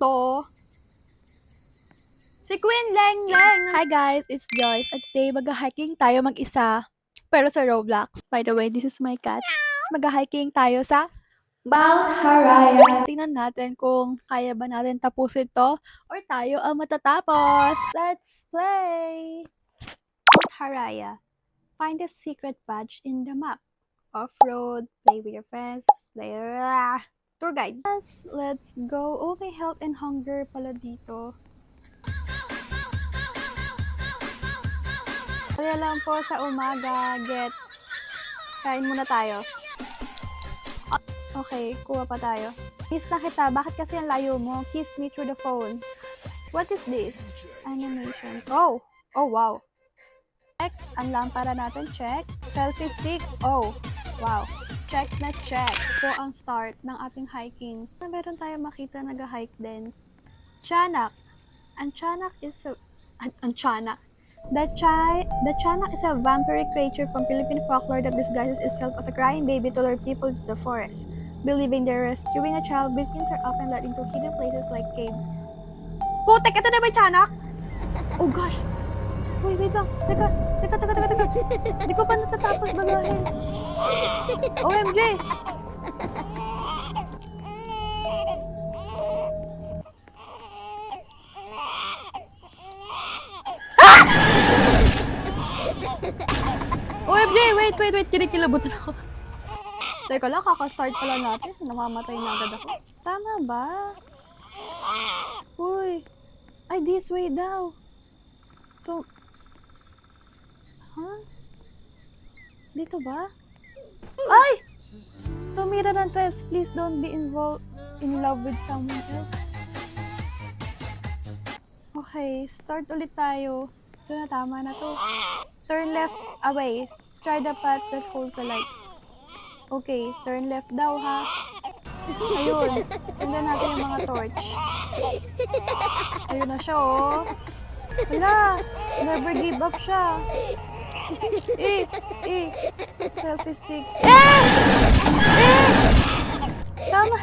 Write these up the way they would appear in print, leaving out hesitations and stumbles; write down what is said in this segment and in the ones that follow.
to? Si Queen Leng Leng! Hi guys, it's Joyce at today mag-hiking tayo mag-isa pero sa Roblox. By the way, this is my cat. Mag-hiking tayo sa Mount Haraya. Tingnan natin kung kaya ba natin tapusin to or tayo ang matatapos. Let's play! Mount Haraya. Find a secret badge in the map. Off-road, play with your friends, play... Tour guide. Let's go. Oh, may health and hunger pala dito. Kaya lang po sa umaga, kain muna tayo. Okay, kuha pa tayo. Miss na kita, bakit kasi ang layo mo? Kiss me through the phone. What is this? Animation. Oh wow. Check, ang lampara natin, check. Selfie stick, oh, wow. Check na check. So, ang start ng ating hiking. Meron tayo makita nag-hike din. Tiyanak. Ang tiyanak is a... Ang tiyanak. The Tiyanak is a vampiric creature from Philippine folklore that disguises itself as a crying baby to lure people to the forest. Believing they're rescuing a child, victims are often led into hidden places like caves. Putek! Ito na ba yung tiyanak? Oh gosh! Wait lang. Teka. Hindi ko pa natatapos bagahin. OMG! OMG! Wait. Kinikilabutan ako. Teka lang, kaka-start pa lang natin. Namamatay na agad ako. Tama ba? Uy. Ay, this way daw. So, huh? Dito ba? Ay! Tumira ng test. Please don't be involved in love with someone else. Okay, start ulit tayo. Ito na, tama na to. Turn left away. Try the path that holds the light. Okay, turn left daw ha. Ayun, sundan natin yung mga torch. Ayun na siya oh. Wala, never give up siya. Selfie stick. Tama.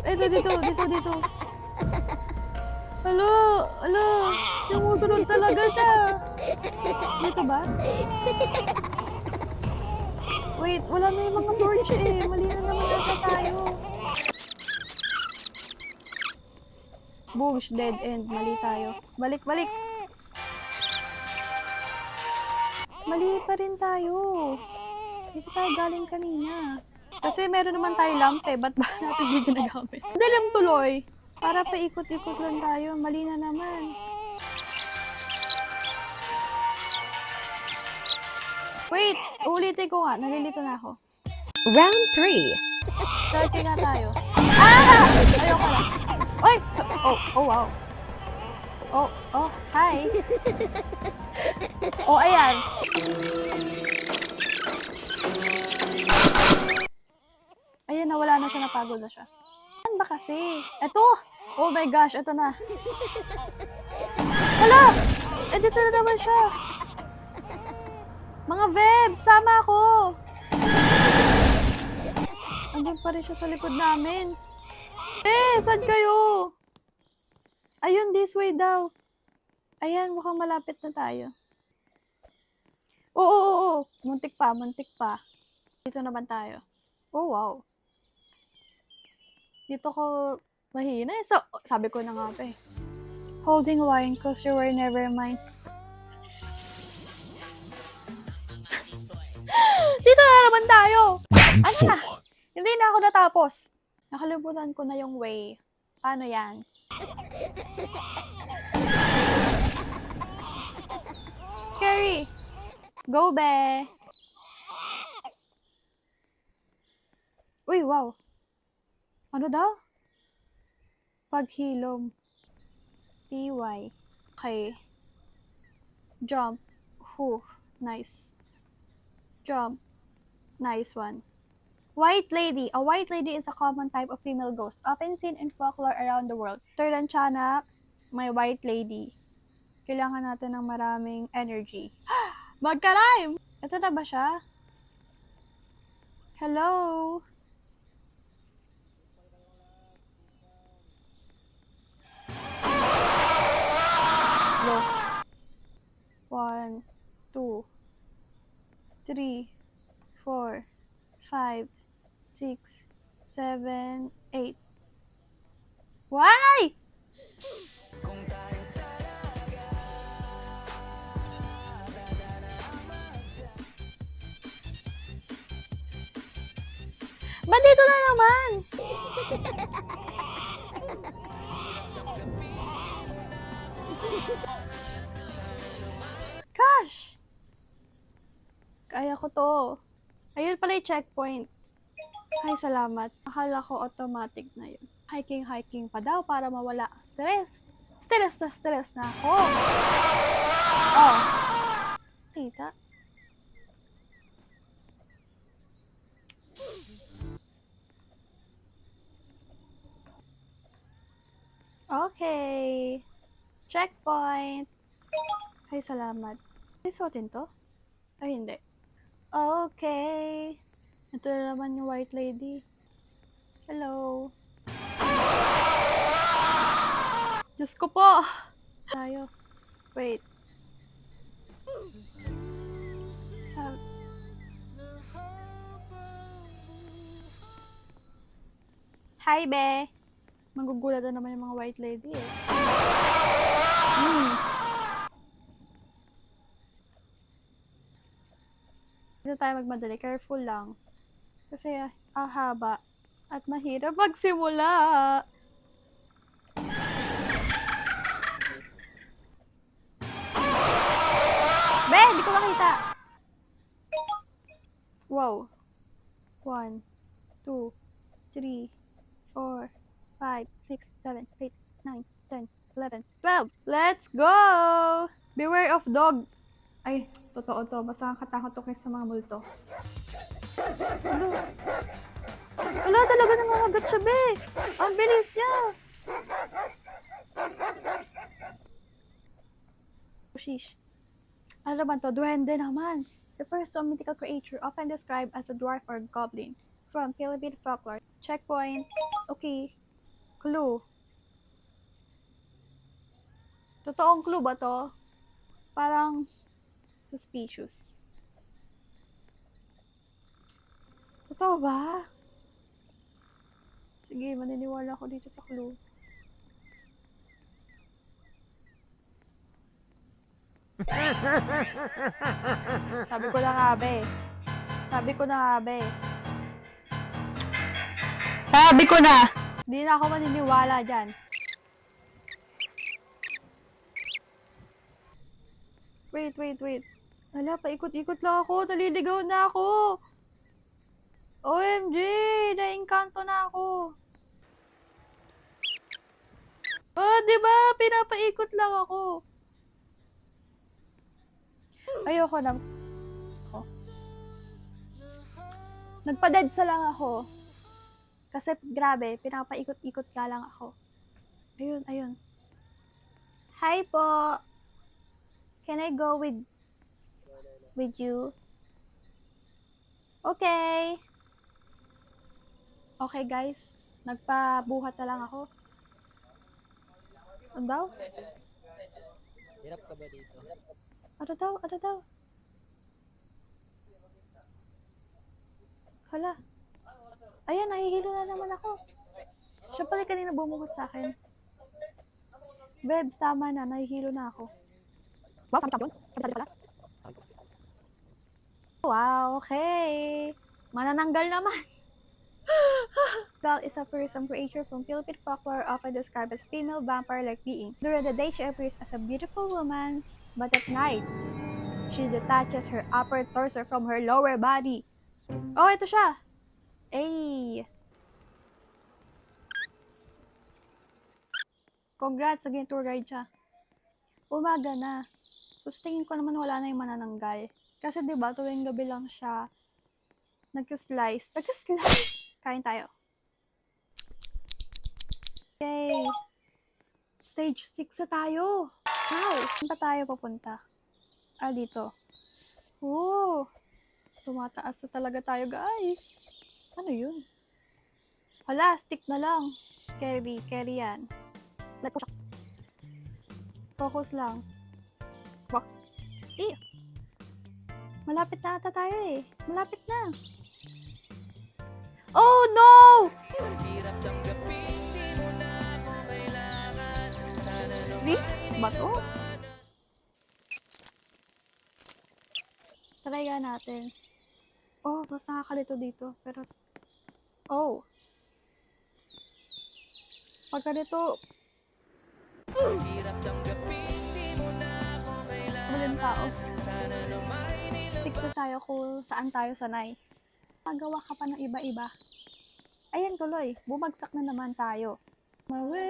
Ito, dito. Alo, sumusunod talaga siya. Dito ba? Wait, wala na yung mga torch eh. Mali na naman ata tayo. Boom, dead end. Mali tayo. Balik. Mali pa rin tayo. Dito tayo galing kanina. Kasi meron naman tayo lamp eh. Ba't ba natin hindi ginagamit? Dalam tuloy. Para paikot-ikot lang tayo. Mali na naman. Wait! Ulitin ko nga. Nalilito na ako. Round 3. Searching nga tayo. Ayoko lang. Oy! Oh, wow. Oh, hi. Oh, ayan. Ayan, nawala na siya, napagod na siya. Saan ba kasi? Eto! Oh my gosh, eto na. Hala! Dito na naman siya. Mga Veb, sama ako! Andun pa rin siya sa likod namin. Saan kayo? Ayun, this way daw. Ayan, mukhang malapit na tayo. Oo. Muntik pa. Dito naman tayo. Oh, wow. Dito ko mahina eh. So, sabi ko na nga pa eh. Holding wine, cause you were never mine. Dito na naman tayo! Ano na? Hindi na ako natapos. Nakalimutan ko na yung way. Paano yan? Carrie! Go, be! Uy, wow. Ano daw? Paghilom. TY. Okay. Jump. Nice. Jump. Nice one. White lady. A white lady is a common type of female ghost, often seen in folklore around the world. Third and Tiyanak, may white lady. Kailangan natin ng maraming energy. Magka-rhyme! Ito na ba siya? Hello? 6, 7, 8. Why? Ba't dito na naman? Gosh! Kaya ko to. Ayun pala yung checkpoint. Ay, salamat. Akala ko automatic na yun. Hiking pa daw para mawala ang stress. Stress na ako. Oh. Kita? Okay. Checkpoint. Ay, salamat. Ay, suotin to? Ay, hindi. Okay. Ito na naman yung white lady. Hello. Diyos ko po. Tayo. Wait. Hi, be. Magugulat na naman yung mga white lady eh. Hindi tayo magmadali. Careful lang. Kasi haba at mahirap magsimula. Be, di ko makita. Wow. 1, 2, 3, 4, 5, 6, 7, 8, 9, 10, 11, 12. Let's go! Beware of dog. Ay, totoo to. Basta katakot to sa mga multo. Wala talaga ng mga gat siya, be. Ang bilis niya. Sheesh. Ano naman to? Duwende naman. The first mythical creature often described as a dwarf or goblin from Philippine folklore. Checkpoint. Okay. Clue. Totoong clue ba to? Parang suspicious. Totoo ba? Sige, maniniwala ako dito sa clue. Sabi ko na nga, be. Sabi ko na! Hindi na ako maniniwala dyan. Wait. Hala, paikot-ikot lang ako. Naliligaw na ako. OMG! Naengkanto na ako. Oh, diba? Pinapaikot lang ako. Ayoko na. Oh. Nagpa-deadsa lang ako. Kasi grabe, pinapaikot-ikot ka lang ako. Ayun. Hi po. Can I go with you? Okay. Okay guys, nagpabuhat na lang ako. Ano daw? Hirap ka ba dito? Ano daw? Hala. Ayan, nahihilo na naman ako. Siya pala kanina bumuhat sa akin. Bebs, tama na. Nahihilo na ako. Wow, sabi ka pala? Wow, okay. Manananggal naman. Doll is a fearsome creature from Philippine folklore often described as a female vampire-like being. During the day, she appears as a beautiful woman, but at night, she detaches her upper torso from her lower body. Oh, ito siya! Ay! Congrats, naging tour guide siya. Umaga na. So, tingin ko naman wala na yung manananggal. Kasi diba, tuwing gabi lang siya nagka-slice. Kain tayo. Yay! Stage 6 na tayo. Wow! Saan pa tayo papunta? Dito. Oh! Tumataas na talaga tayo, guys. Ano yun? Hala, stick na lang. Carry yan. Let's go. Focus lang. Wak. Malapit na ata tayo eh. Malapit na. Oh no! Remix ba to? Try nga natin. Oh, mas nakakalito dito. Pero, oh. Pag ganito, maling tao. Stick to tayo kung saan tayo sanay. Pagawa ka pa ng iba-iba. Ayan tuloy, bumagsak na naman tayo. Mawe.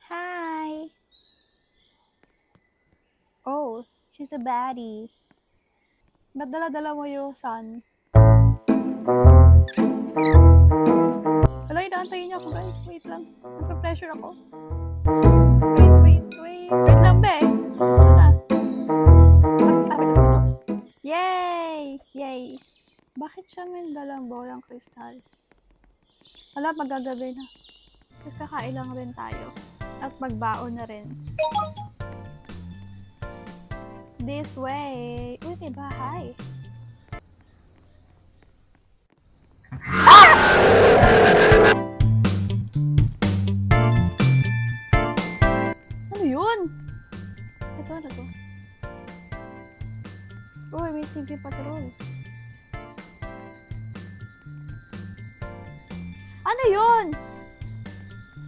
Hi! Oh, she's a baddie. Ba't dala-dala mo yung sun? Wala, inaantayin niya ako guys. Wait lang. Nagpa-pressure ako. Wait. Wait lang be. Ano na? Yay! Yay! Bakit siya may dalang bolang kristal? Wala, magagabi na. Tapos kakailang rin tayo. At magbaon na rin. This way. Uy, may bahay. Ano yun? Ito, ano to? Uy, may TV patrol. Ano yun?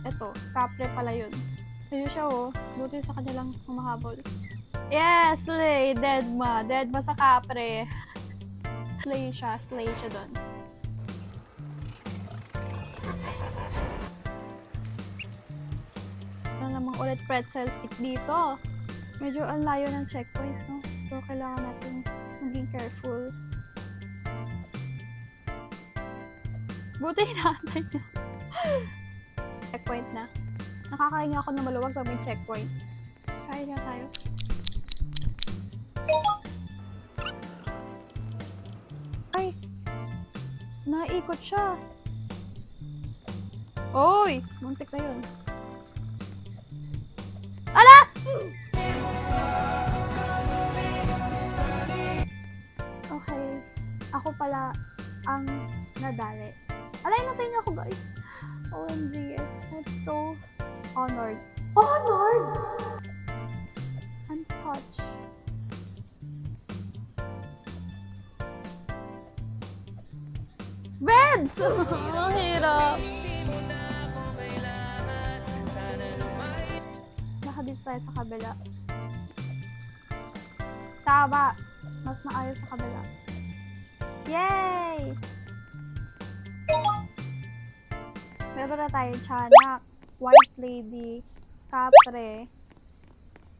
Ito, kapre pala yun. Ayun siya oh. Buti sa kanilang humahabol. Yes, slay! Deadma. Deadma sa kapre. Slay siya doon. Ano namang ulit pretzel stick dito. Medyo ang layo ng checkpoint, no? So, kailangan natin maging careful. Buti hinaantay niya. Checkpoint na. Nakakahinga ako ng maluwag pag may checkpoint. Kaya nga tayo. Ay! Naikot siya. Oy! Muntik na yun. Ala! Okay. Ako pala ang nadali. Alay, natin niyo ako guys. OMG. I'm so honored. Honored! I'm touched. Bebs! Ang hirap. Nakabis tayo sa kabila. Tama. Mas maayos sa kabila. Yay! Meron na tayong tiyanak, white lady, kapre,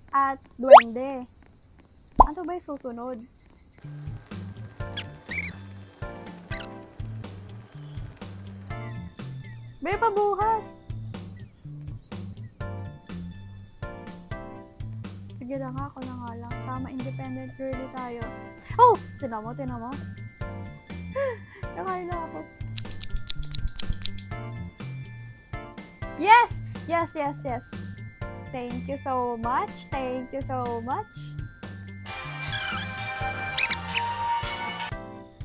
at duwende. Ano ba yung susunod? May pabuhat! Sige na nga, ako na nga lang. Tama, independent girly tayo. Oh! Tinan mo. Kakain na ako. Yes! Thank you so much.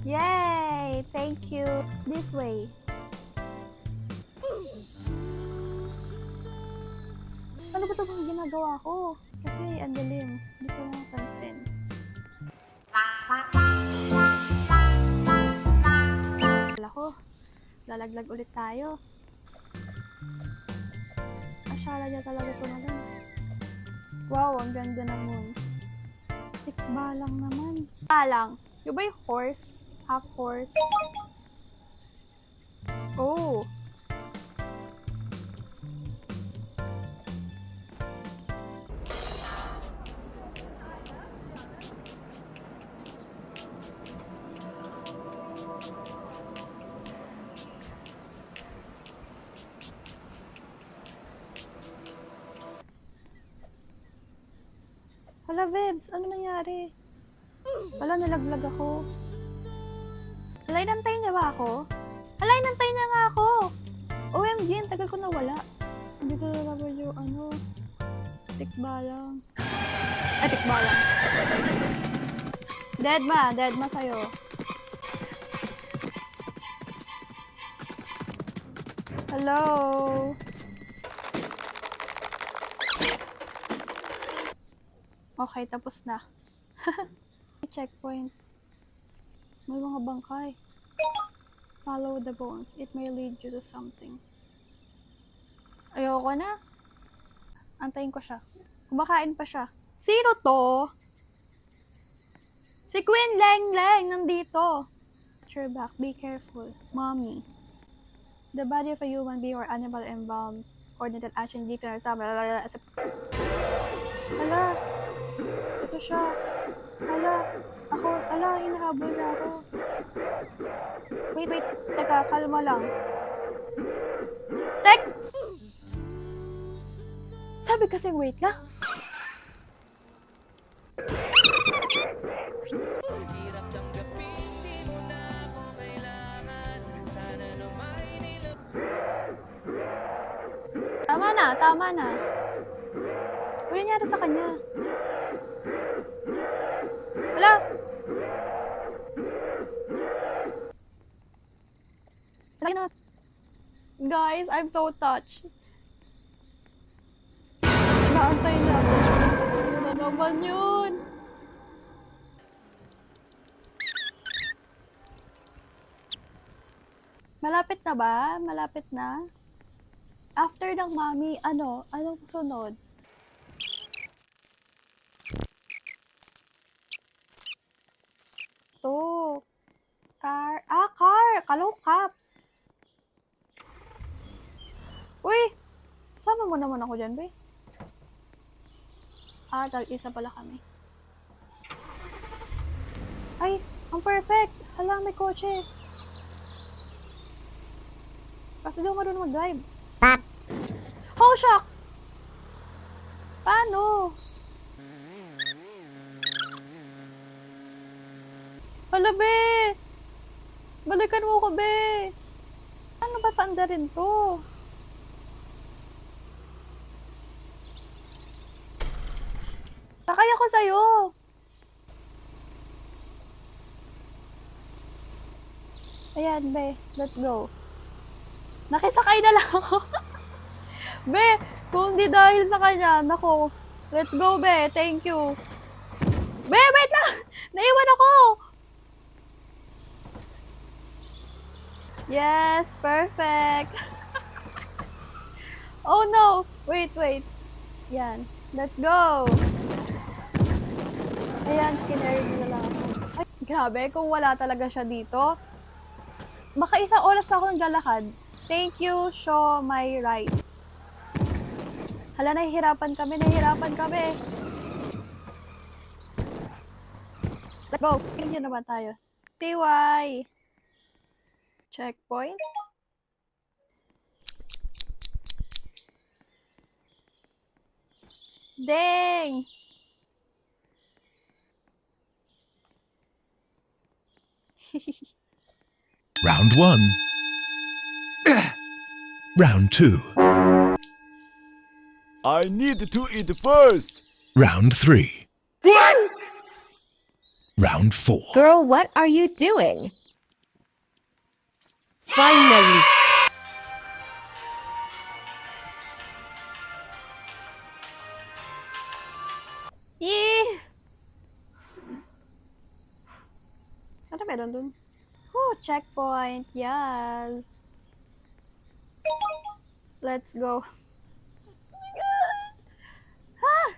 Yay! Thank you. This way. Ano ba ito bang ginagawa ko? Kasi ang dilim. Hindi ko na napansin. Wala ko. Lalaglag ulit tayo. Asyala niya talaga tumalan. Wow, ang ganda ng moon. Tikbalang naman. Balang. Yung ba yung horse? Half horse? Oh! Hala, Bebs, ano nangyari? Wala, nalaglag ako. Hala, inantay niya ba ako? Hala, inantay niya nga ako! OMG, ang tagal ko nawala. Dito na ba yung ano? Tikbalang. Ay, tikbalang. Deadma sa'yo. Hello? Okay, tapos na. Checkpoint. May mga bangkay. Follow the bones. It may lead you to something. Ayoko na. Antayin ko siya. Kumakain pa siya. Sino to? Si Queen Leng Leng nandito. Your back. Be careful. Mommy. The body of a human being or animal embalmed. Coordinated action deep in our Hala. Ito siya. Hala, hinahabol na ako. Wait. Teka, kalma lang. Sabi kasing wait lang. Tama na. Ano nangyari sa kanya? Wala. Lagi na. Guys, I'm so touched. Naantay na. Ano naman yun? Malapit na ba? Malapit na? After ng mommy, anong sunod? To. Car. Kalokap. Uy! Sama mo naman ako dyan, be. Tag-isa pala kami. Ay, ang perfect! Hala, may kotse. Kasi daw marunong mag-drive. Oh, shucks! Paano? Hala, be! Balikan mo ko, be! Paano ba paandarin to? Sakay ako sa'yo! Ayan, be. Let's go. Nakisakay na lang ako. Be, kung di dahil sa kanya, nako. Let's go, be. Thank you. Be, wait lang! Naiwan ako! Yes, perfect. Oh no! Wait. Yan. Let's go! Ayan, kinary na lang ako. Ay, grabe, kung wala talaga siya dito. Makaisang oras ako naglalakad. Thank you, show my rice. Hala, nahihirapan kami. Let's go. Tingnan naman tayo. TY. Checkpoint. Dang! Round 1. Round 2. I need to eat first. Round 3. What? Round 4. Girl, what are you doing? Finally! Yee! Ano meron dun? Oh, checkpoint. Yes. Let's go. Oh my God. Ah!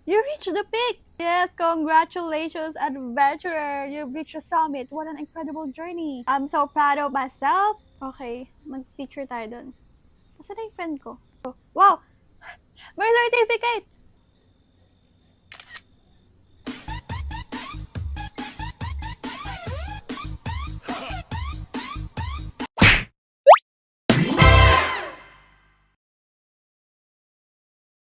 You reached the peak! Yes, congratulations, adventurer! You reached the summit. What an incredible journey! I'm so proud of myself. Okay, mag-picture tayo dun. Nasaan na yung friend ko? Oh, wow! May certificate!